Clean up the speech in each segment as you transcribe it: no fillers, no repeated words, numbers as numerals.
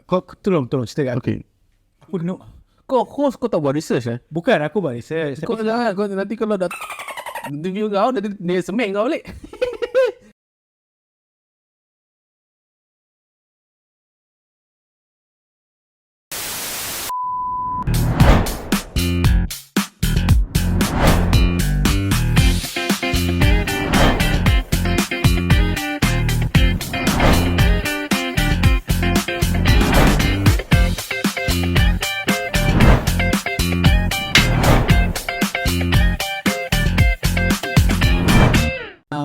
Kau tolong cerita kat aku. Okay. Aku no. Kau host kau tak buat research Bukan aku buat research. Kau jangan, kau nanti kalau dah interview kau, dia semeng kau balik.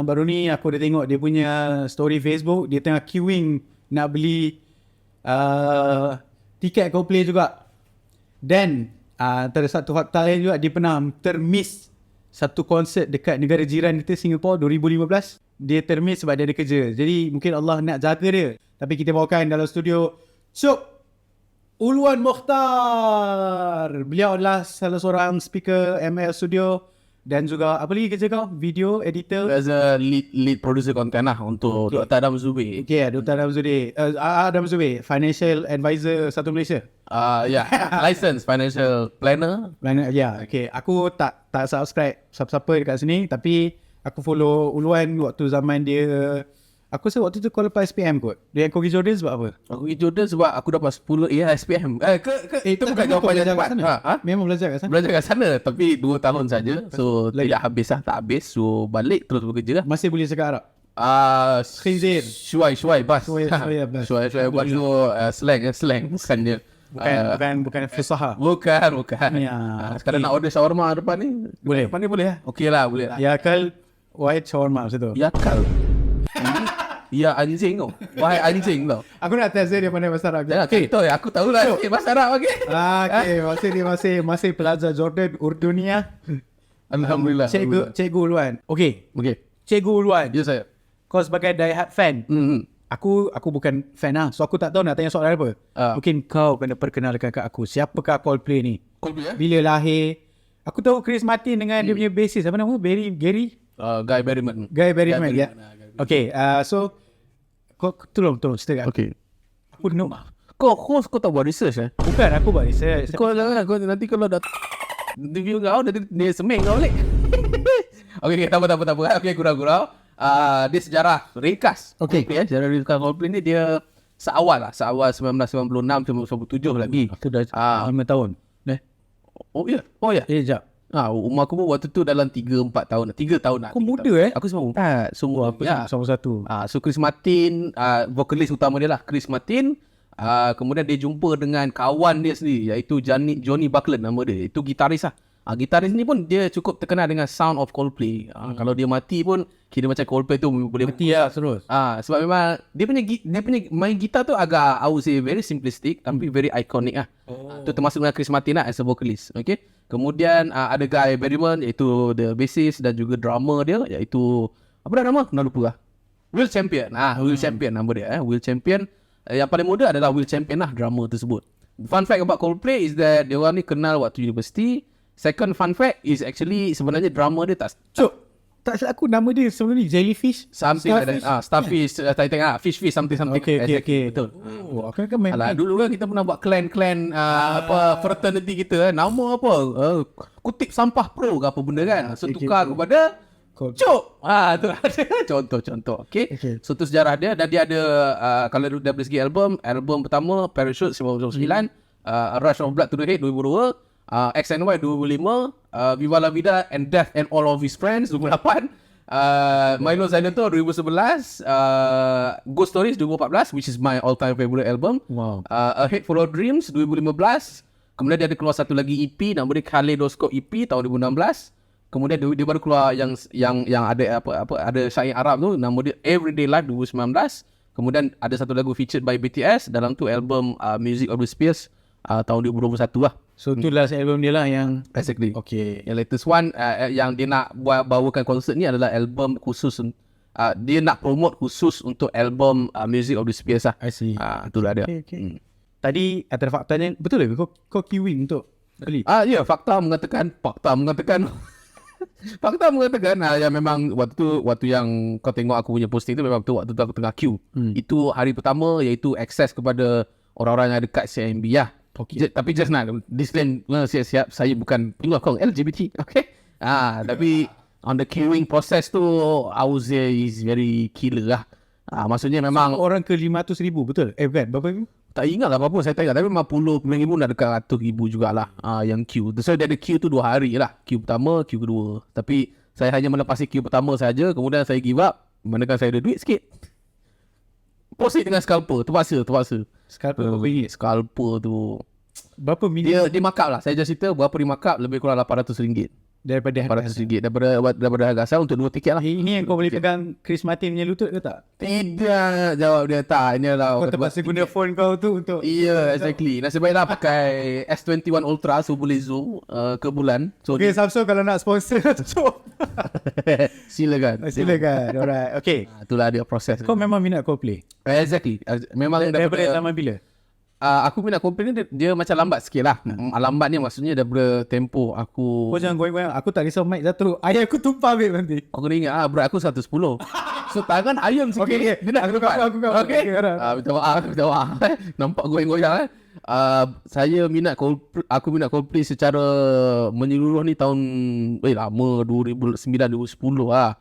Baru ni aku dah tengok dia punya story Facebook. Dia tengah queuing nak beli tiket Coldplay juga. Dan antara satu fakta lain juga, dia pernah termiss satu konsert dekat negara jiran kita, Singapore, 2015. Dia termiss sebab dia ada kerja. Jadi mungkin Allah nak jaga dia. Tapi kita bawakan dalam studio Cuk Uluan Mokhtar. Beliau adalah salah seorang speaker ML Studio. Dan juga apa lagi kerja kau? Video editor. As a lead producer content lah untuk Dr. Adam Zubir. Okay, Dr. Adam Zubir. Adam Zubir, Financial Advisor Satu Malaysia. Yeah, license financial planner. Ya, okay. Aku tak subscribe siapa-siapa dekat sini, tapi aku follow Uluan waktu zaman dia. Aku rasa waktu tu kau lepas SPM kot. Dia kau pergi Jordan sebab apa? Aku pergi Jordan sebab aku dapat 10 SPM. Itu bukan jawapan yang tepat. Memang belajar kat sana. Belajar kat sana tapi 2 tahun saja. So tidak habis lah, tak habis. So balik terus bekerja lah. Masih boleh cakap Arab? Khinzir. Syuai bas. Syuai bas. Syuai bas tu slang bukan dia. Bukan fusaha. Bukan. Ya. Sekarang nak order shawarma depan ni. Boleh. Depan ni boleh lah. Okey lah, boleh lah. Ya kal white shawarma macam tu. Ya kal. Ya anjing tau. Wahai anjing tau. Aku nak test dia pandai bahasa Arab. Jangan okay. Tahu aku tahulah bahasa Arab okey. Okay, masih pelajar Jordan Urdunia. Alhamdulillah. Cikgu Uluan. Okey. Cikgu Uluan. Ya saya. Kau sebagai die-hard fan. Aku bukan fan lah. So aku tak tahu nak tanya soalan apa. Mungkin kau kena perkenalkan kat aku. Siapakah Coldplay ni? Coldplay Bila lahir? Aku tahu Chris Martin dengan dia punya bassist. Apa nama? Gary? Guy Berryman. Guy Berryman, ya. Okay, so kau tolong cerita kat aku. Okay. Aku no. Kau host kau tak buat research Bukan aku buat research. Kau jangan, kau nanti kalau dah interview kau, dia semeng kau balik. Okay, tak apa. Okay, gurau. Dia sejarah ringkas. Okay. Sejarah ringkas Coldplay ni dia seawal 1996 1997 lagi. Aku dah 5 tahun. Oh ya. Sekejap. Umur aku pun waktu tu dalam 3-4 tahun. 3 tahun lah. Kau muda Aku semua empat. Semua aku sama satu. So Chris Martin, vokalis utama dia lah Chris Martin. Kemudian dia jumpa dengan kawan dia sendiri, iaitu Johnny Buckland nama dia. Itu gitaris lah. Gitaris ni pun dia cukup terkenal dengan sound of Coldplay. Kalau dia mati pun kira macam Coldplay tu boleh Mati lah terus. Sebab memang dia punya main gitar tu agak, I would say, very simplistic tapi very iconic lah. Tu termasuk dengan Chris Martin lah as a vocalist. Okay. Kemudian ada Guy Berryman, iaitu the bassist dan juga drummer dia, iaitu apa dah nama? Nak lupa lah. Will Champion. Will Champion nama dia. Will Champion. Yang paling muda adalah Will Champion lah, drummer tersebut. Fun fact about Coldplay is that dia orang ni kenal waktu university. Second fun fact is actually sebenarnya drummer dia Tak silap aku nama dia sebelum ni Jellyfish. Something like that. Starfish, fish something. Okay. Betul. Aku kan main. Alah, dulu kan kita pernah buat clan fraternity kita nama apa? Kutip Sampah Pro ke apa benda kan. So tukar kepada Cuk. Tu ada contoh. Okay. So tu sejarah dia. Dan dia ada kalau dari segi album pertama Parachute 1999, Rush of Blood to the Head 2002, X and Y 2005, Viva La Vida and Death and All of His Friends 2008, Milo Xyloto 2011, Ghost Stories 2014, which is my all-time favorite album. Wow. A Head Full of Dreams 2015. Kemudian dia ada keluar satu lagi EP, nama dia Kaleidoscope EP tahun 2016. Kemudian dia baru keluar yang ada ada syair Arab tu, nama dia Everyday Life 2019. Kemudian ada satu lagu featured by BTS dalam tu album Music of the Spheres tahun 2021 lah. So tu last album dia lah yang Exactly. Okay. Yang latest one yang dia nak bawakan konsert ni adalah album khusus, dia nak promote khusus untuk album Music of the Spheres lah. I see. Itulah dia. Okay. Tadi antara faktanya betul ke kau queuing untuk beli? Ya, fakta mengatakan fakta mengatakan yang memang waktu yang kau tengok aku punya posting tu memang betul, waktu tu aku tengah queue. Itu hari pertama, iaitu akses kepada orang-orang yang dekat CIMB lah. Okay. Tapi just nak disclaimer siap-siap, saya bukan penyokong LGBT. Okay. Tapi on the queuing process tu, I would say is very killer lah. Maksudnya memang Orang ke 500,000 betul? Bukan, berapa ribu? tak ingat lah apa-apa, saya tak ingat. Tapi memang 10,000 dah dekat 100,000 jugalah yang queue. So dia ada queue tu 2 hari lah. Queue pertama, queue kedua. Tapi saya hanya melepasi queue pertama saja. Kemudian saya give up. Manakala saya ada duit sikit. Proceed dengan scalper. Terpaksa. Scalper berapa ringgit? Scalper tu Berapa minit dia markup lah. Saya just cerita berapa dia markup, lebih kurang RM800. daripada harga? RM800 daripada harga asal untuk 2 tiket lah. Ini yang kau boleh pegang Chris Martin punya lutut ke tak? Tidak, jawab dia tak. Ini adalah Kau terpaksa guna phone kau tu untuk iya, exactly. Nasib baiklah pakai S21 Ultra, so boleh zoom ke bulan. So Okay, Samsung kalau nak sponsor silakan. silakan. Alright. Okay. Itulah dia proses. Kau memang minat Coldplay? Exactly. Memang Daripada zaman bila? aku minat Coldplay ni dia macam lambat sikit lah. Lambat ni maksudnya daripada tempo aku. Kau jangan goyang-goyang. Aku tak risau mic jatuh. Ayah aku tumpah babe nanti. Aku kena ingat berat aku 110. So tangan ayam sikit. Okay, Dia nak aku kau. Okay. Minta maaf. Nampak goyang-goyang. Saya minat Coldplay. Aku minat Coldplay secara menyeluruh ni tahun lama 2009 2010 lah.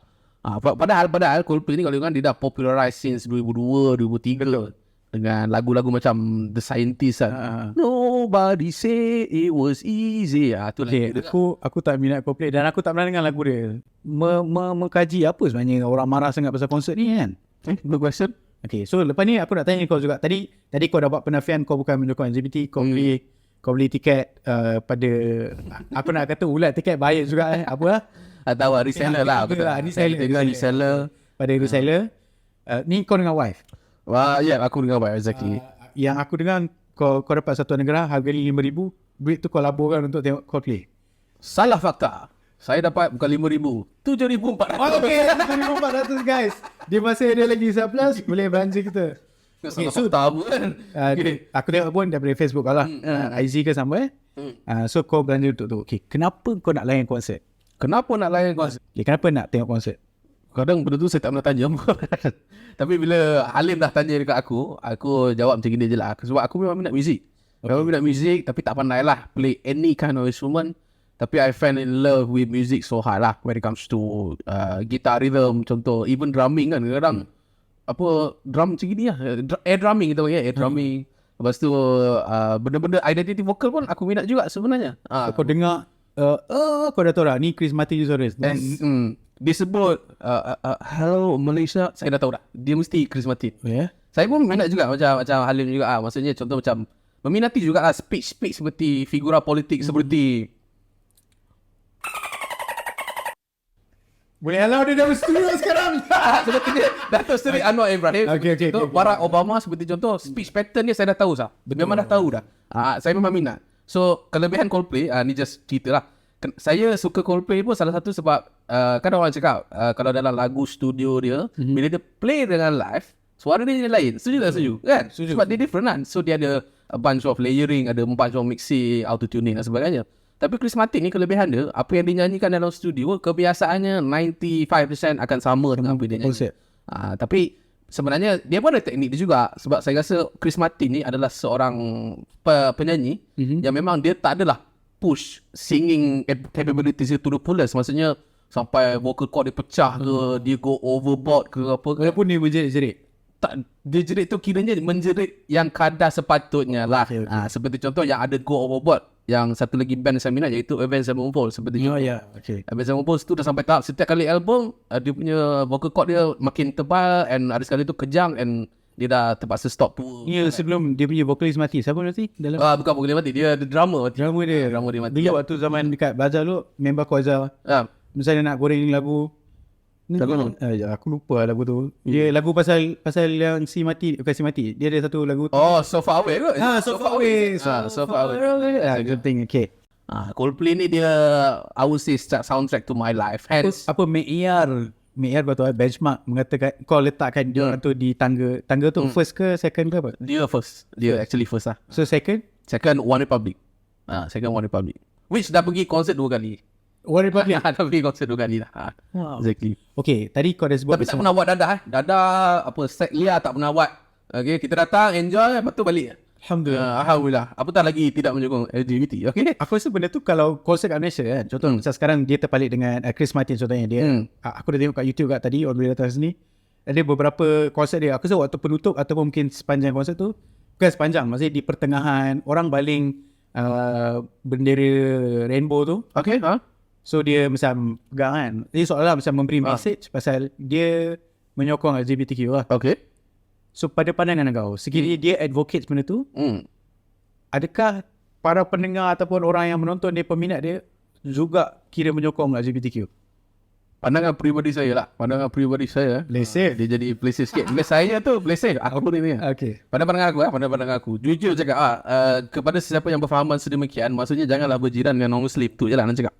Padahal Coldplay ni kalau kan dia dah popularize since 2002 2003 dengan lagu-lagu macam The Scientist kan. Nobody say it was easy. Tu Okay, aku tak minat Coldplay dan aku tak pernah dengar lagu dia. Mengkaji apa sebenarnya orang marah sangat pasal konsert ni kan? Good question. Okay, so lepas ni aku nak tanya kau juga. Tadi kau dapat penafian kau bukan menyokong LGBT. Kau beli tiket pada aku nak kata ulat tiket bayar juga apa lah. Atau reseller lah. Reseller. Pada reseller. Ni kau dengan wife. Ya, aku dengar baik, exactly. Yang aku dengar kau dapat satu negara harga RM5,000, duit tu kau laburkan untuk tengok Coldplay. Salah fakta. Saya dapat bukan RM5,000, RM7,400. Okay, RM7,400 guys. Dia masih ada lagi surplus, boleh belanja kita. Okay, so tahu kan. Aku tengok pun daripada Facebook lah. IZ ke sama so kau belanja untuk tu. Okay, kenapa kau nak layan konsert? Kenapa nak layan konsert? Okay, kenapa nak tengok konsert? Kadang benda tu saya tak pernah tanya. Tapi bila Halim dah tanya dekat aku jawab macam gini je lah. Sebab aku memang minat muzik. Memang minat muzik tapi tak pandai lah play any kind of instrument. Tapi I fell in love with music so hard lah when it comes to guitar rhythm contoh. Even drumming kan kadang-kadang. Drum macam gini lah. Air drumming kita panggil air drumming. Lepas tu benda-benda identity vocal pun aku minat juga sebenarnya. Kau dengar kau dah tahu dah ni Chris Martin Usoris. Dia sebut hello Malaysia, saya dah tahu dah. Dia mesti Chris Martin. Yeah. Saya pun minat juga macam Halim juga maksudnya contoh macam meminati juga speech seperti figura politik seperti boleh halau dia dalam studio sekarang. seperti dia Datuk Seri Anwar Ibrahim. Okay. Barack Obama seperti contoh speech pattern dia saya dah tahu sah. Memang dah tahu dah. Saya memang minat. So kelebihan Coldplay ni just cerita lah. Saya suka Coldplay pun salah satu sebab kan orang cakap kalau dalam lagu studio dia bila dia play dengan live suara dia jadi lain. Setuju tak setuju? Kan? Sebab dia different kan. So dia ada a bunch of layering, ada a bunch of mixing, auto-tuning dan sebagainya. Tapi Chris Martin ni kelebihan dia, apa yang dia nyanyikan dalam studio kebiasaannya 95% akan sama dengan apa dia nyanyi. Tapi sebenarnya dia pun ada teknik dia juga. Sebab saya rasa Chris Martin ni adalah seorang penyanyi yang memang dia tak adalah push singing capabilities to the fullest. Maksudnya sampai vocal cord dia pecah ke, dia go overboard ke apa ke. Walaupun dia berjerit-jerit. Tak, dia jerit tu kiranya menjerit yang kadar sepatutnya lah. Okay. Seperti contoh yang ada go overboard. Yang satu lagi band saya minat iaitu Avenged Sevenfold. Seperti okay. Avenged Sevenfold tu dah sampai tahap setiap kali album dia punya vocal cord dia makin tebal and ada sekali tu kejang and dia dah terpaksa stop tu. Ya, sebelum dia punya vokalis mati. Siapa mati? Dalam bukan vokalis mati. Dia ada drama. Drama dia mati. Dulu waktu zaman dekat Bazar lu, member aku Azhar. Misalnya nak goreng lagu. Lagu mana? Aku lupa lagu tu. Dia lagu pasal yang si mati. Bukan si mati. Dia ada satu lagu tu. So Far Away kot? So Far Away. So Far Away. Good thing. Okay. Coldplay ni dia I would say soundtrack to my life. Hence apa Me'yar betul benchmark mengatakan kau letakkan dia tu di tangga tu first ke second ke apa? Dia first. Dia actually first lah. So second One Republic. Second One Republic. Which dah pergi konsert 2 kali. One Republic dah pergi konsert 2 kali lah. Wow. Exactly. Okay, tadi kau dah sebut tapi tak pernah buat dadah. Dadah apa set Lia tak pernah buat. Okay, kita datang enjoy lepas tu balik. Alhamdulillah. Apatah lagi tidak menyokong LGBT. Okay. Aku rasa benda tu kalau konsert kat Malaysia kan. Contoh macam sekarang dia terpalit dengan Chris Martin contohnya dia. Aku dah tengok kat YouTube kat tadi on the way datang sini. Ada beberapa konsert dia. Aku rasa waktu penutup ataupun mungkin sepanjang konsert tu. Bukan sepanjang. Maksudnya di pertengahan orang baling bendera rainbow tu. Okay. So dia macam pegang kan. Jadi seolah-olah macam memberi message pasal dia menyokong LGBTQ lah. Okay. So pada pandangan kau, sekiranya dia advocate benda tu, adakah para pendengar ataupun orang yang menonton dia, peminat dia juga kira menyokong LGBTQ? Pandangan peribadi saya lah. Pandangan peribadi saya. Lesen. Dia jadi plesir sikit. Saya tu plesir. Aku ni. Okay. Pada pandangan aku. Jujur cakap kepada sesiapa yang berfahaman sedemikian, maksudnya janganlah berjiran dengan non-Muslim. Tu je lah nak cakap.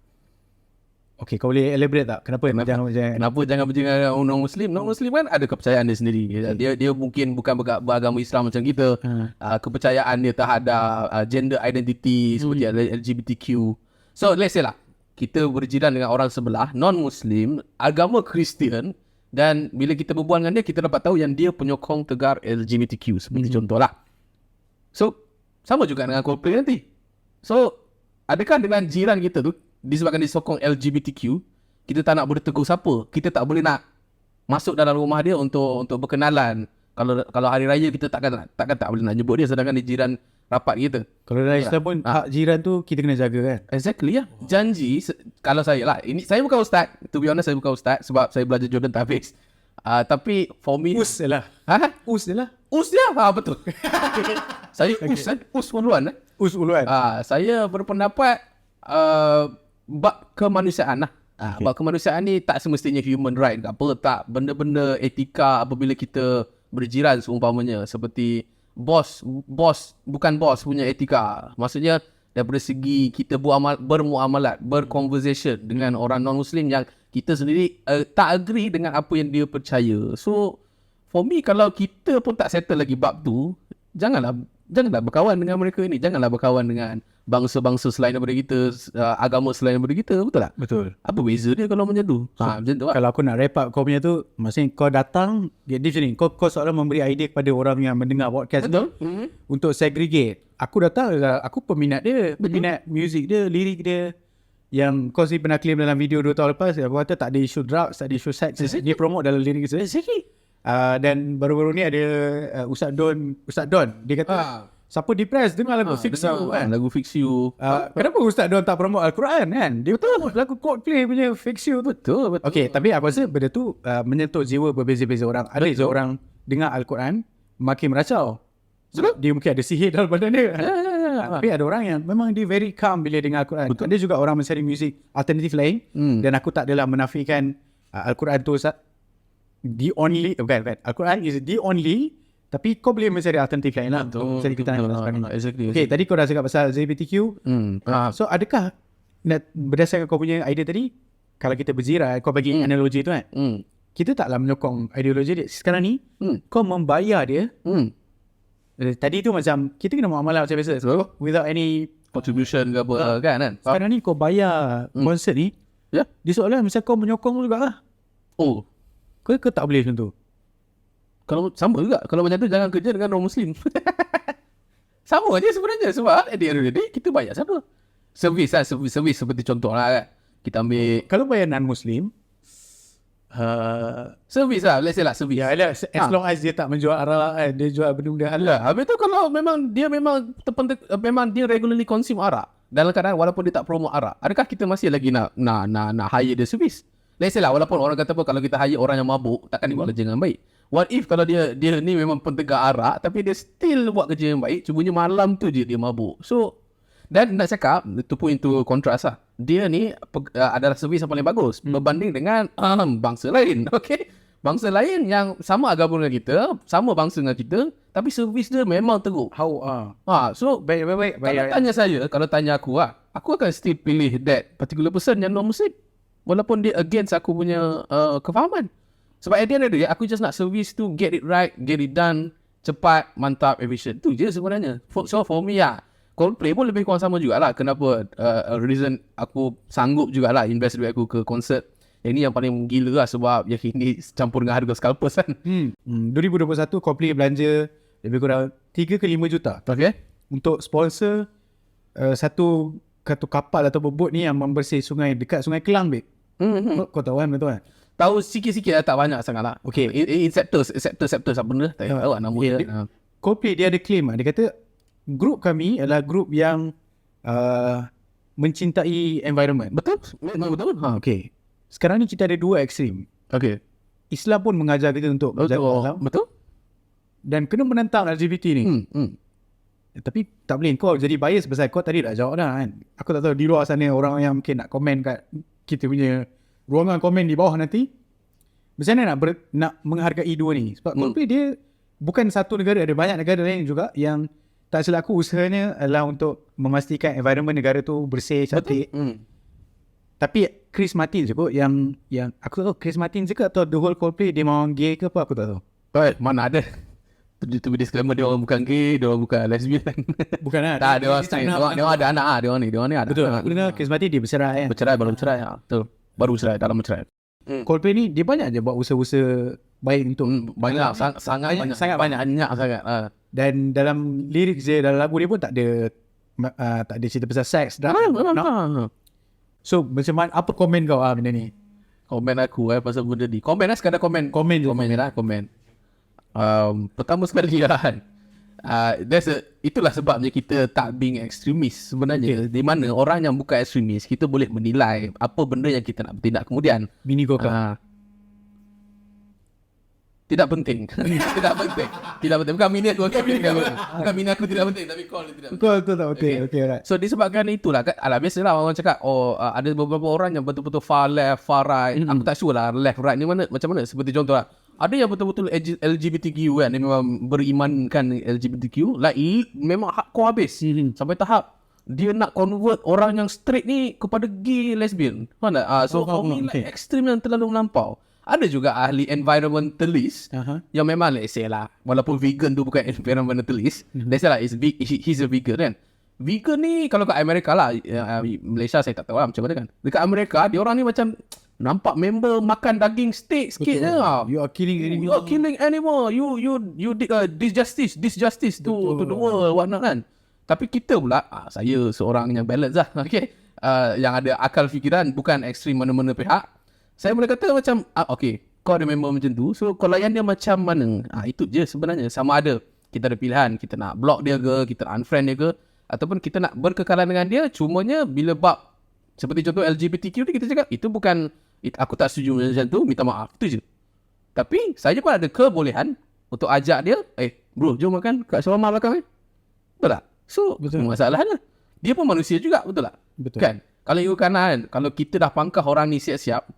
Okay, kau boleh elaborate tak? Kenapa jangan Kenapa berjiran dengan non-Muslim? Non-Muslim kan ada kepercayaan dia sendiri. Dia mungkin bukan beragama Islam macam kita. Kepercayaan dia terhadap gender identity seperti LGBTQ. So let's say lah, kita berjiran dengan orang sebelah non-Muslim, agama Kristian, dan bila kita berbual dengan dia, kita dapat tahu yang dia penyokong tegar LGBTQ seperti contoh lah. So sama juga dengan Coldplay nanti. So adakah dengan jiran kita tu, disebabkan disokong LGBTQ, kita tak nak boleh tegur siapa, kita tak boleh nak masuk dalam rumah dia untuk berkenalan. Kalau hari raya kita takkan tak boleh nak jemput dia, sedangkan dia jiran rapat kita. Kalau dalam Islam pun hak jiran tu kita kena jaga kan. Exactly ya. Janji kalau saya lah, ini saya bukan ustaz, to be honest saya bukan ustaz sebab saya belajar Jordan Tafiz. Tapi for me Us je lah. Us je lah. Us dia. Betul. Saya us uluan Us uluan. Saya berpendapat bab kemanusiaan lah. Bab kemanusiaan ni tak semestinya human right ke apa, tak. Benda-benda etika apabila kita berjiran seumpamanya, seperti bos bukan bos punya etika. Maksudnya daripada segi kita bermuamalat, berconversation dengan orang non-Muslim yang kita sendiri tak agree dengan apa yang dia percaya. So for me, kalau kita pun tak settle lagi bab tu, janganlah berkawan dengan mereka ni. Janganlah berkawan dengan bangsa-bangsa selain daripada kita, agama selain daripada kita. Betul tak? Betul. Apa beza dia kalau macam tu? Macam tu lah. Kalau aku nak wrap up kau punya tu, maksudnya kau datang, dia macam ni, kau seolah memberi idea kepada orang yang mendengar podcast Betul. ni untuk segregate. Aku datang, aku peminat dia, peminat muzik dia, lirik dia. Yang kau sih pernah claim dalam video 2 tahun lepas, aku kata tak ada isu drugs, tak ada isu seks. Dia promote dalam lirik dia. Dan baru-baru ni ada Ustaz Don, dia kata siapa depressed dengar lagu Fix You kan. Lagu Fix You. Kenapa Ustaz Don tak promote Al-Quran kan? Dia promote lagu Coldplay punya Fix You tu. Betul. Okay, tapi aku rasa benda tu menyentuh jiwa berbeza-beza orang. Ada orang dengar Al-Quran makin meracau. Sebab dia mungkin ada sihir dalam badan dia. Tapi ada orang yang memang dia very calm bila dengar Al-Quran. Ada juga orang mencari muzik alternatif lain. Dan aku tak adalah menafikan Al-Quran tu the only, bukan. Al-Quran is the only. Tapi kau boleh mencari alternatif lain lah. Mencari kita exactly. Okay, tadi kau dah cakap pasal LGBTQ. So adakah berdasarkan kau punya idea tadi, kalau kita berjiran, kau bagi analogi tu kan, kita taklah menyokong ideologi dia. Sekarang ni kau membayar dia. Tadi tu macam kita kena muamalah macam biasa, without any contribution ke apa kan. Sekarang ni kau bayar konsert ni, dia seolah macam kau menyokong juga lah. Kau tak boleh macam tu. Kalau sama juga, kalau macam tu jangan kerja dengan orang Muslim. Sama aja sebenarnya, sebab at the end of the day kita bayar siapa? Servis seperti contoh lah kan. Kita ambil kalau bayar non-Muslim, servis lah, let's say lah servis. Ya, as long as dia tak menjual arak, dia jual benda-benda halal. Habis tu kalau memang dia regularly consume arak, dalam keadaan walaupun dia tak promote arak, adakah kita masih lagi nak hire dia servis? Let's say lah, walaupun orang kata apa, kalau kita hire orang yang mabuk, takkan dia buat kerja dengan baik. What if kalau dia ni memang pentegak arak, tapi dia still buat kerja yang baik, cumanya malam tu je dia mabuk. So, dan nak cakap, to put into contrast lah, dia ni adalah servis yang paling bagus berbanding dengan bangsa lain. Okay, bangsa lain yang sama agama dengan kita, sama bangsa dengan kita, tapi servis dia memang teruk. So baik. Kalau tanya aku lah, aku akan still pilih that particular person yang non-Muslim, walaupun dia against aku punya kefahaman. Sebab at the end of the day, aku just nak service tu get it right, get it done, cepat, mantap, efficient. Tu je sebenarnya. So for me lah, Coldplay pun lebih kurang sama jugalah. Kenapa reason aku sanggup jugalah invest duit aku ke konsert. Yang ni yang paling gila lah, sebab yang ini campur dengan harga scalpers kan. 2021 Coldplay belanja lebih kurang 3 ke 5 juta Okay. untuk sponsor satu kapal atau bot ni yang membersih sungai dekat Sungai Kelang, babe. Kau tahu kan, betul kan? Tahu sikit-sikit lah, tak banyak sangat lah. Okay. In sectors apa benda? Tak tahu lah nama dia. Coldplay dia ada claim dia kata grup kami adalah grup yang mencintai environment. Betul? Memang betul? Okay. Sekarang ni kita ada 2 ekstrim. Okay. Islam pun mengajar kita untuk Betul? Islam Betul? dan kena menentang LGBT ni. Tapi tak boleh kau jadi bias pasal kau tadi dah jawab dah kan. Aku tak tahu di luar sana orang yang mungkin nak komen kat kita punya ruangan komen di bawah nanti. Macam mana nak menghargai dua ni? Sebab Coldplay dia bukan satu negara, ada banyak negara lain juga yang tak silap aku usahanya adalah untuk memastikan environment negara tu bersih, cantik. Tapi Chris Martin je kot yang aku tak tahu Chris Martin je ke atau the whole Coldplay dia memang gay ke apa, aku tak tahu. Mana ada. Tu disclaimer dia orang bukan gay, dia orang bukan lesbian. Bukan lah. Tak ada orang straight. Dia orang ada anak ah, dia orang ni ada. Betul. Aku dengar Chris Martin dia bercerai kan. Bercerai baru bercerai. Betul. Baru bercerai, dalam bercerai. Coldplay ni dia banyak je buat usaha-usaha baik untuk banyak sangat banyak. Dan dalam lirik je dalam lagu dia pun tak ada cerita pasal seks dah. So macam mana, apa komen kau benda ni? Komen aku pasal benda ni. Komen lah, sekadar komen. Komen je. Komen. Pertama sekali lah kan, itulah sebabnya kita tak being ekstremis sebenarnya. Di mana orang yang bukan ekstremis, kita boleh menilai apa benda yang kita nak bertindak kemudian. Bini kau kan? Tidak penting. Tidak penting. Bukan mini aku. Bukan mini aku tidak penting, tapi call dia tidak penting. Betul tak penting. Okay, alright. So disebabkan itulah kan, biasalah orang cakap ada beberapa orang yang betul-betul far left, far right. Aku tak sure lah left right ni macam mana. Seperti contoh lah, ada yang betul-betul LGBTQ kan, dia memang berimankan LGBTQ, memang hardcore habis. Sampai tahap dia nak convert orang yang straight ni kepada gay, lesbian. Faham tak? So for me ekstrim yang terlalu melampau. Ada juga ahli environmentalist yang memang let's say lah, walaupun vegan tu bukan environmentalist, let's say lah he's a vegan kan. Vegan ni kalau kat Amerika lah, Malaysia saya tak tahu lah macam mana kan. Dekat Amerika dia orang ni macam nampak member makan daging steak sikit je. You are killing animal. You are killing animal. You did disjustice to the world, whatnot kan. Tapi kita pula, saya seorang yang balance lah, okay, yang ada akal fikiran, bukan ekstrim mana-mana pihak. Saya boleh kata macam, okay, kau ada member macam tu, so kau layan dia macam mana? Itu je sebenarnya. Sama ada kita ada pilihan, kita nak block dia ke, kita nak unfriend dia ke, ataupun kita nak berkekalan dengan dia. Cumanya bila bab seperti contoh LGBTQ ni, kita cakap itu bukan, aku tak setuju macam tu, minta maaf, itu je. Tapi saya pun ada kebolehan untuk ajak dia, bro, jom makan kat shawarma belakang betul tak? So betul. Masalahnya dia pun manusia juga, betul tak? Betul. Kan? Kalau you kanan, kalau kita dah pangkah orang ni siap-siap,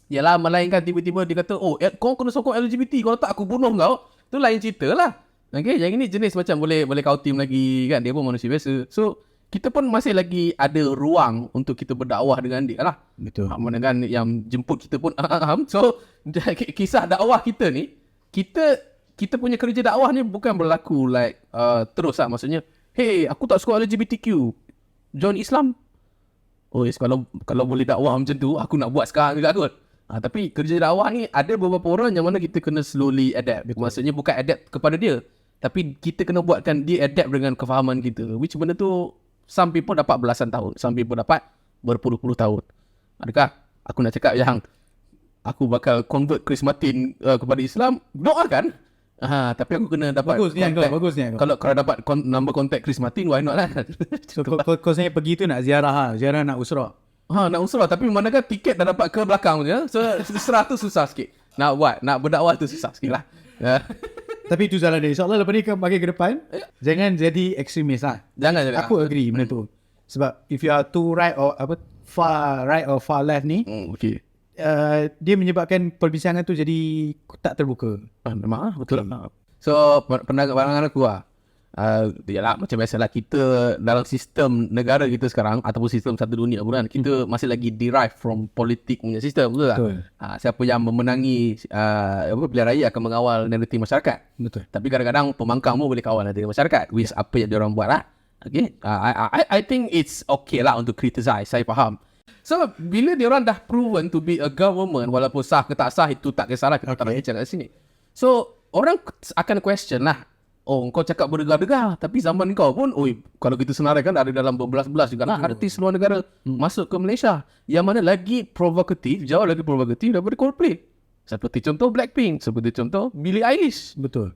yalah, melainkan tiba-tiba dia kata, kau kena sokong LGBT, kalau tak aku bunuh kau, tu lain cerita lah. Okay, yang ini jenis macam boleh kau team lagi kan, dia pun manusia biasa. So kita pun masih lagi ada ruang untuk kita berdakwah dengan dia lah. Betul. Mana kan yang jemput kita pun so kisah dakwah kita ni, kita punya kerja dakwah ni bukan berlaku like terus lah. Maksudnya, hey, aku tak suka LGBTQ, join Islam. Yes, kalau boleh dakwah macam tu, aku nak buat sekarang juga kot. Tapi kerja dakwah ni ada beberapa orang yang mana kita kena slowly adapt. Betul. Maksudnya bukan adapt kepada dia, tapi kita kena buatkan dia adapt dengan kefahaman kita. Which benda tu, some people dapat belasan tahun, some people dapat berpuluh-puluh tahun. Adakah aku nak cakap yang aku bakal convert Chris Martin kepada Islam? Doakan. Tapi aku kena dapat bagus ni. Kalau dapat number contact Chris Martin, why not lah. So kau sebenarnya pergi tu nak ziarah nak usrah. Nak usrah, tapi manakah tiket dah dapat ke belakang je. So usrah tu susah sikit. Nak berdakwah tu susah sikit lah. Tapi itu jalan dia. InsyaAllah lepas ni kau makin ke depan, jangan jadi ekstremis lah. Jangan. Aku agree benda tu. Sebab if you are too right or far right or far left ni, okay, dia menyebabkan perbincangan tu jadi tak terbuka. Memang betul lah. So pandangan aku lah, yalah, macam biasalah kita dalam sistem negara kita sekarang ataupun sistem satu dunia pun kan, kita masih lagi derive from politik punya sistem, betul tak? Siapa yang memenangi pilihan raya akan mengawal narratif masyarakat. Betul. Tapi kadang-kadang pembangkang pun boleh kawal narratif masyarakat, which apa yang diorang buat lah. Okay, I think it's okay lah untuk criticize, saya faham. So bila diorang dah proven to be a government, walaupun sah ke tak sah itu tak kisahlah, kita tak nak bincang kat sini. So orang akan question lah, oh kau cakap berdegar-degar, tapi zaman kau pun, kalau kita senaraikan ada dalam berbelas-belas juga lah artis luar negara masuk ke Malaysia. Yang mana lagi provokatif, jauh lagi provokatif daripada Coldplay. Seperti contoh Blackpink, seperti contoh Billie Eilish. Betul.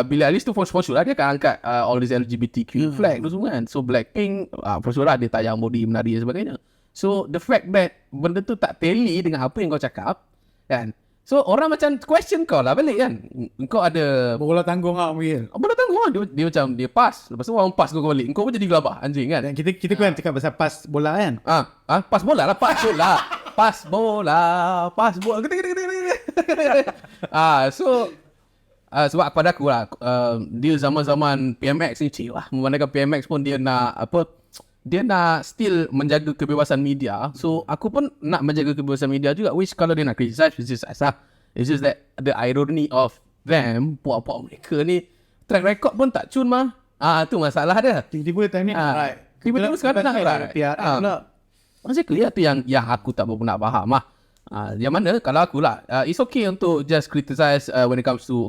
Billie Eilish tu for sure lah dia akan angkat all this LGBTQ flag tu semua kan. So Blackpink for sure lah dia tayang body menari dan sebagainya. So the fact that benda tu tak tally dengan apa yang kau cakap kan. So orang macam question kau lah balik kan. Kau ada Bola tanggung lah mungkin. bola tanggung lah. Dia macam dia pass. Lepas tu orang pass kau balik. Kau pun jadi gelabah anjing kan. Dan kita kan cakap pasal pas bola kan. Pass bola lah, pass bola. Pass bola, pass bola. Sebab pada aku lah, dia zaman-zaman PMX ni cik lah. Memandangkan PMX pun dia nak dia nak still menjaga kebebasan media. So aku pun nak menjaga kebebasan media juga. Which kalau dia nak criticize, lah. It's just that the irony of them, puak-puak mereka ni track record pun tak cun mah. Tu masalah dia. Tiba-tiba time ni Tiba-tiba sekarang nak right. Exactly tu yang aku tak berapa nak faham lah. Yang mana kalau aku lah, it's okay untuk just criticize when it comes to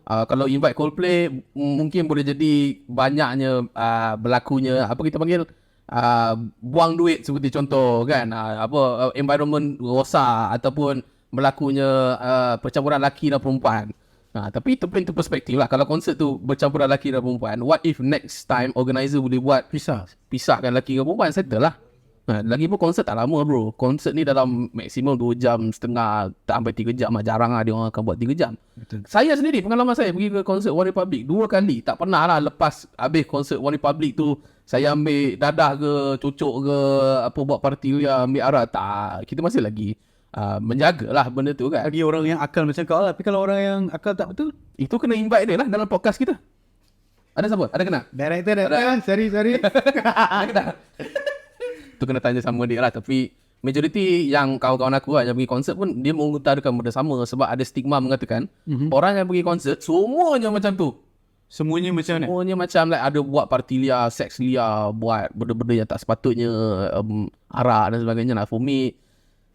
kalau invite Coldplay mungkin boleh jadi banyaknya berlakunya apa kita panggil buang duit seperti contoh kan, environment rosak ataupun berlakunya percampuran lelaki dan perempuan. Tapi itu perspektif lah. Kalau konsert tu bercampuran lelaki dan perempuan, what if next time organizer boleh buat pisahkan lelaki dan perempuan, settle lah. Lagi pun konsert tak lama bro. Konsert ni dalam maksimum 2 jam setengah, tak sampai 3 jam lah. Jarang lah dia orang akan buat 3 jam. Betul. Saya sendiri, pengalaman saya pergi ke konsert One Republic 2 kali. Tak pernah lah lepas habis konsert One Republic tu saya ambil dadah ke, cucuk ke, buat parti ya, ambil arah. Tak, kita masih lagi menjagalah benda tu kan. Lagi orang yang akal macam kau lah. Tapi kalau orang yang akal tak betul, itu kena invite dia lah dalam podcast kita. Ada siapa? Ada kena? Director kan? Sorry. Ada kena? Tu kena tanya sama dia lah. Tapi majoriti yang kawan-kawan aku lah yang pergi konsert pun dia mengutarakan benda sama. Sebab ada stigma mengatakan orang yang pergi konsert semuanya macam tu. Semuanya macam mana? Semuanya macam like ada buat parti liar, seks liar, buat benda-benda yang tak sepatutnya, arak dan sebagainya lah. For me,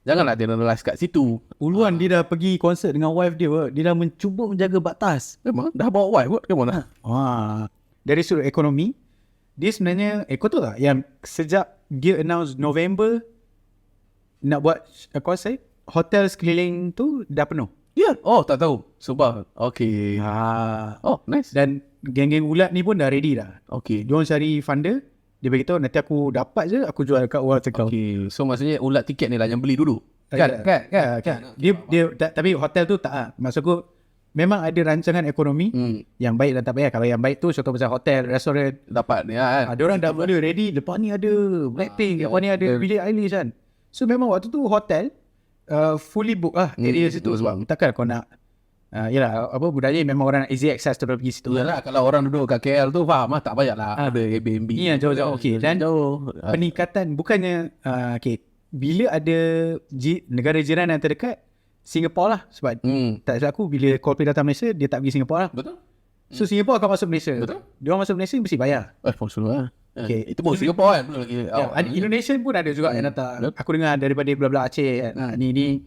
janganlah dia analyse kat situ. Uluan dia dah pergi konsert dengan wife dia, dia dah mencuba menjaga batas. Memang dah bawa wife kot ke mana? Dari sudut ekonomi, dia sebenarnya kau tahu tak yang sejak dia announce November nak buat konsert, hotel sekeliling tu dah penuh. Ya, tak tahu. Sebab okay. Nice. Dan geng-geng ulat ni pun dah ready dah. Okay. Diorang cari funder. Dia beritahu nanti aku dapat je, aku jual kat orang cakap. Okay. So maksudnya ulat tiket ni lah yang beli dulu. Kan? Dia tapi hotel tu tak. Maksud aku memang ada rancangan ekonomi yang baik dan tak baik. Kalau yang baik tu contoh macam hotel, restoran dapat ni kan. Diorang dah mula ready. Lepas ni ada Blackpink, lepas ni ada Billie Eilish kan. So memang waktu tu hotel fully book lah area situ. Sebab takkan kau nak yalah, budaya memang orang nak easy access tu pergi situ. Yalah, kalau orang duduk kat KL tu faham lah, tak payahlah ada Airbnb. Ni yang jauh-jauh. Okay, dan peningkatan bukannya bila ada negara jiran yang terdekat, Singapore lah. Sebab tak silap aku bila Coldplay datang Malaysia, dia tak pergi Singapore lah. Betul. So Singapore akan masuk Malaysia. Betul. Dia orang masuk Malaysia mesti bayar. Maksud lah. Okay. Itu pun Singapore kan. Betul lagi. Indonesia pun ada juga yang datang. Aku dengar daripada belah-belah Aceh kan. Ni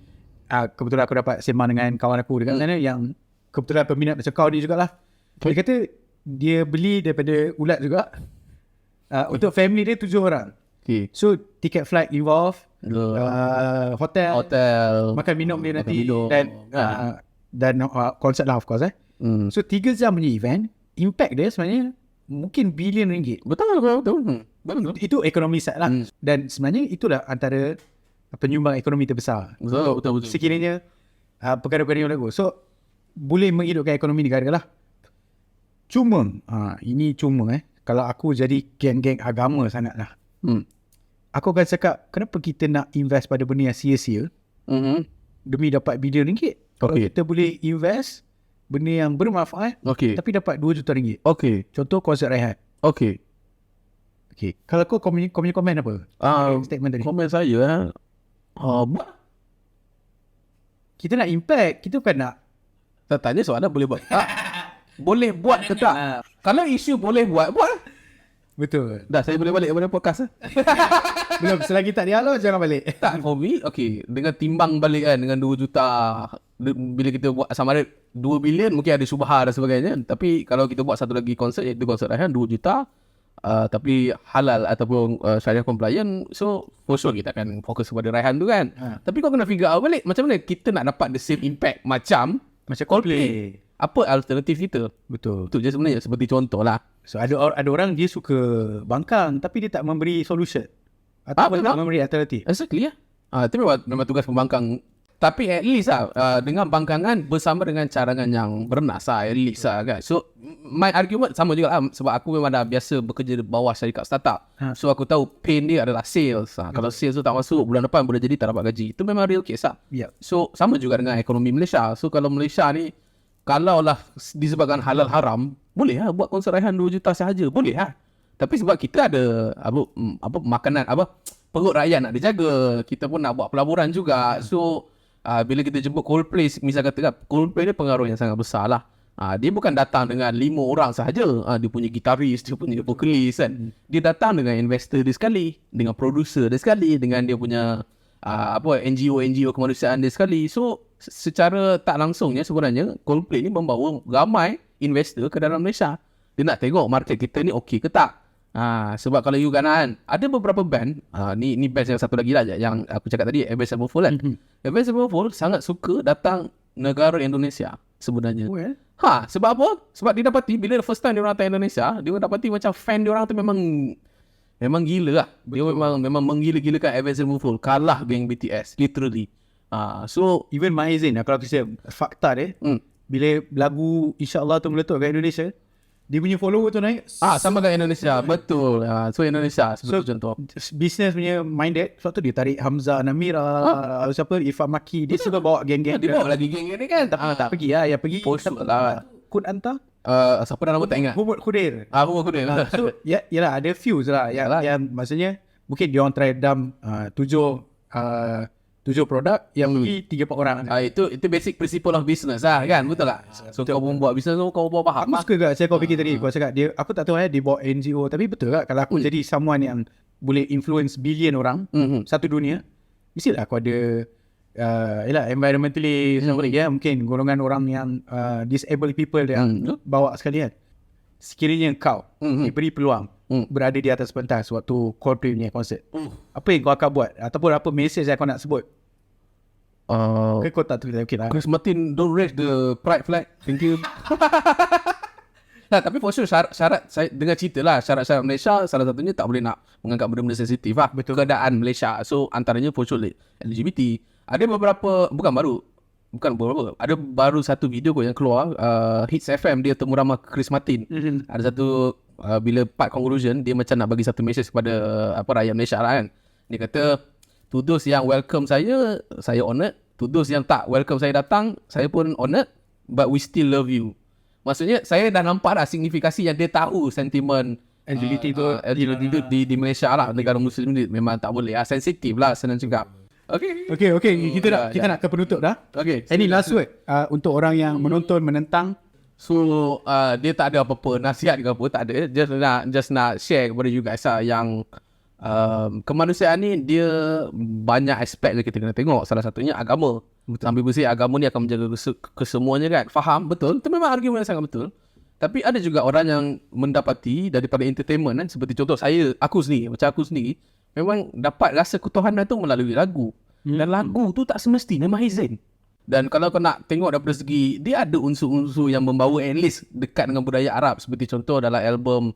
kebetulan aku dapat sembang dengan kawan aku dekat sana yang kebetulan peminat macam kau ni jugalah. Dia kata dia beli daripada ulat juga. Untuk family dia 7 orang. Okay. So tiket flight involve, hotel, makan minum dia nanti dan konsert lah of course. So 3 jam punya event, impact dia sebenarnya mungkin bilion ringgit. Betul. Itu ekonomi side lah. Dan sebenarnya itulah antara penyumbang ekonomi terbesar. Betul. Sekiranya perkara-perkara yang lagu. So boleh menghidupkan ekonomi negara lah. Cuma ini cuma kalau aku jadi geng-geng agama sangat lah, aku akan cakap kenapa kita nak invest pada benda yang sia-sia demi dapat bilion ringgit. Kalau kita boleh invest benda yang bermanfaat tapi dapat 2 juta ringgit. Contoh konsert Rehat. Kalau kau komen apa? Statement tadi. Komen saya kita nak impact, kita bukan nak tanya soalan boleh buat. Boleh buat ke tak? Kalau isu boleh buat. Betul. Dah, saya boleh balik kepada podcast Belum, selagi tak dialog jangan balik. Tak, for me, dengan timbang balik kan dengan 2 juta bila kita buat sama ada 2 bilion mungkin ada Subha dan sebagainya. Tapi kalau kita buat satu lagi konsert, iaitu konsert Raihan 2 juta, tapi halal ataupun syariah compliant, so for sure kita akan fokus kepada Raihan tu kan. Tapi kau kena figure out balik macam mana kita nak dapat the same impact macam Coldplay. Apa alternatif kita? Betul. Itu je sebenarnya, seperti contoh lah. So ada orang dia suka bangkang tapi dia tak memberi solution. Atau tak memberi alternatif. Exactly lah. Itu memang tugas pembangkang. Tapi at least dengan bangkangan bersama dengan cadangan yang bernas at least kan. So my argument sama juga lah, sebab aku memang dah biasa bekerja di bawah syarikat startup. So aku tahu pain dia adalah sales. Kalau sales tu tak masuk, bulan depan boleh jadi tak dapat gaji. Itu memang real case lah. So sama juga dengan ekonomi Malaysia. So kalau Malaysia ni, kalau lah disebabkan halal haram, boleh lah buat konsert Raihan 2 juta sahaja, boleh lah. Tapi sebab kita ada makanan, perut rakyat nak dijaga, kita pun nak buat pelaburan juga. So bila kita jemput Coldplay, misal kata kan, Coldplay ni pengaruh yang sangat besar lah. Dia bukan datang dengan 5 orang sahaja. Dia punya gitaris, dia punya vokalis kan. Dia datang dengan investor dia sekali, dengan producer dia sekali, dengan dia punya NGO kemanusiaan dia sekali. So secara tak langsungnya sebenarnya Coldplay ni membawa ramai investor ke dalam Malaysia. Dia nak tengok market kita ni okey ke tak. Sebab kalau you kan ada beberapa band, ni band yang satu lagi lah yang aku cakap tadi, Avenged Sevenfold kan. Avenged Sevenfold sangat suka datang negara Indonesia sebenarnya. Sebab apa? Sebab dia dapati bila first time dia orang datang Indonesia, dia dapati macam fan dia orang tu memang gila lah. Dia memang menggila-gilakan Avenged Sevenfold, kalah geng BTS literally. So even Maizin, kalau kita fakta dia, bila lagu InsyaAllah tu meletup kat Indonesia, dia punya follower tu naik sama dengan Indonesia. Betul. So Indonesia sebagai contoh. Business punya minded. Sebab tu dia tarik Hamzah Namira, siapa, Ifah Maki. Dia suka bawa geng-geng. Dia bawa lagi geng-geng ni kan. Tak pergi lah. Yang pergi lah. Kun Anta, siapa nama tak ingat. Humud Khudir. Humud Khudir. So yalah, ada few je lah yang maksudnya mungkin dia orang try dam 7 produk yang pergi 3-4 orang. Itu basic principle of business lah kan. Betul tak? So kau pun buat business tu, kau pun faham. Aku suka kat saya kau fikir tadi. Kau cakap dia, aku tak tahu dia bawa NGO. Tapi betul tak, kalau aku jadi someone yang boleh influence billion orang satu dunia, mestilah aku ada environmentalist, mungkin golongan orang yang disabled people yang bawa sekalian. Sekiranya kau diberi peluang berada di atas pentas waktu Coldplay punya konsert, apa yang kau akan buat? Ataupun apa message yang kau nak sebut? Kau tak tahu, okay lah. Chris Martin, don't raise the pride flag. Thank you. Tapi for sure syarat saya dengar cerita lah, syarat-syarat Malaysia salah satunya tak boleh nak mengangkat benda-benda sensitif lah. Betul. Keadaan Malaysia. So antaranya for sure LGBT. Ada beberapa, ada baru satu video yang keluar, Hits FM dia temu ramah Chris Martin. Ada satu bila part conclusion dia macam nak bagi satu message kepada rakyat Malaysia lah kan. Dia kata, to those yang welcome saya honoured. To those yang tak welcome saya datang, saya pun honoured, but we still love you. Maksudnya saya dah nampak dah signifikasi yang dia tahu sentimen LGBT tu di Malaysia lah, negara Muslim ni memang tak boleh lah, sensitif lah senang cakap. Okay. Kita nak ke penutup dah. Any last word untuk orang yang menonton, menentang? So dia tak ada apa-apa nasihat ke apa, tak ada. Just nak share kepada you guys lah yang kemanusiaan ni dia banyak aspek yang kita kena tengok. Salah satunya agama. Sambil bersih agama ni akan menjaga kesemuanya kan. Faham? Betul. Itu memang argument yang sangat betul. Tapi ada juga orang yang mendapati daripada entertainment kan, seperti contoh aku sendiri memang dapat rasa ketuhanan tu melalui lagu. Dan lagu tu tak semestinya mahizin. Dan kalau kau nak tengok daripada segi, dia ada unsur-unsur yang membawa at least dekat dengan budaya Arab. Seperti contoh dalam album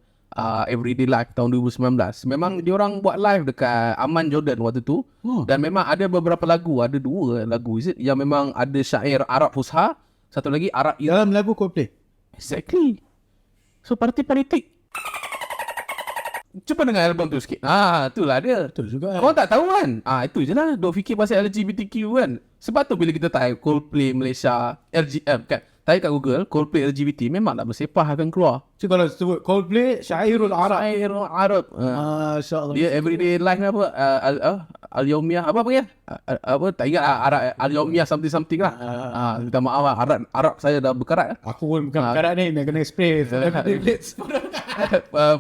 Everyday Life tahun 2019. Memang diorang buat live dekat Aman Jordan waktu tu. Dan memang ada beberapa lagu, ada 2 lagu yang memang ada syair Arab Fusha, satu lagi Arab dalam lagu Coldplay. Exactly. So politik. Cuba dengar album tu sikit. Itulah dia. Betul juga. Kau tak tahu kan? Itu je lah. Duk fikir pasal LGBTQ kan. Sebab tu bila kita type Coldplay Malaysia kan, type kat Google Coldplay LGBT, memang tak bersepah akan keluar. So kalau sebut Coldplay Syairul Arab. InsyaAllah. Dia everyday life ni apa? Al-Yaumiyah apa panggil? Tak ingat Al-Yaumiyah something lah. Minta maaf lah. Arab saya dah berkarat. Aku pun bukan berkarat ni. Nak kena spray.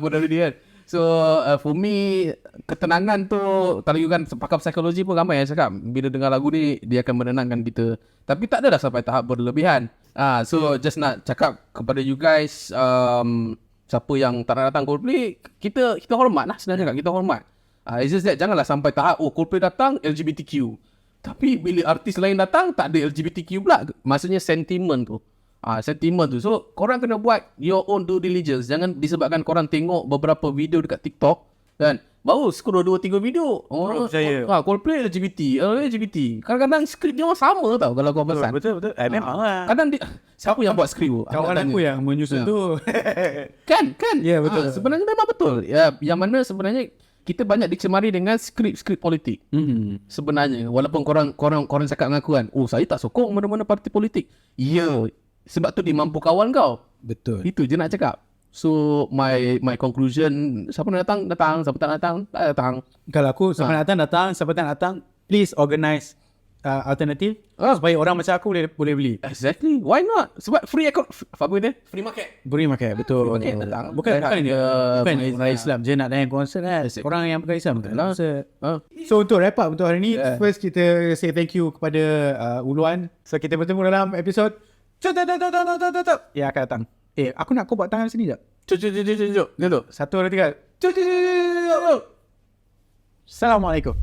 Pun dari dia kan. So for me, ketenangan tu, tadi kan pakar psikologi pun ramai yang cakap bila dengar lagu ni dia akan menenangkan kita. Tapi tak adalah sampai tahap berlebihan. So just nak cakap kepada you guys, siapa yang tak nak datang Coldplay, kita hormat lah sebenarnya, kita hormat. It's just that janganlah sampai tahap Coldplay datang LGBTQ. Tapi bila artis lain datang tak ada LGBTQ pula. Maksudnya sentiment tu. Sentiment tu. So korang kena buat your own due diligence. Jangan disebabkan korang tengok beberapa video dekat TikTok kan, baru scroll 2-3 video percaya. Coldplay LGBT. Kadang-kadang skrip dia orang sama tau kalau kau pesan. Betul. Memang lah. Kadang siapa yang buat skrip tu? Kawan aku yang menyusun tu. Kan? Ya, betul. Sebenarnya memang betul. Ya, yang mana sebenarnya kita banyak dicemari dengan skrip politik. Sebenarnya walaupun korang cakap dengan aku kan, saya tak sokong mana-mana parti politik. Ya, sebab tu dia mampu kawal kau. Betul. Itu je nak cakap. So my conclusion, siapa nak datang, siapa tak nak datang, tak datang. Kalau aku siapa nak datang, siapa tak nak datang, please organize alternatif supaya orang macam aku boleh beli. Exactly. Why not? Sebab free free market. Beri makan, betul. Free market datang. Bukan orang Islam je nak datang konsert kan. Orang yang bukan Islam datang konsert. So untuk wrap up untuk hari ni, first kita say thank you kepada Uluan. So kita bertemu dalam episod yang akan datang. Aku nak kau buat tangan sini jap. Jom. 1, 2, 3. Assalamualaikum.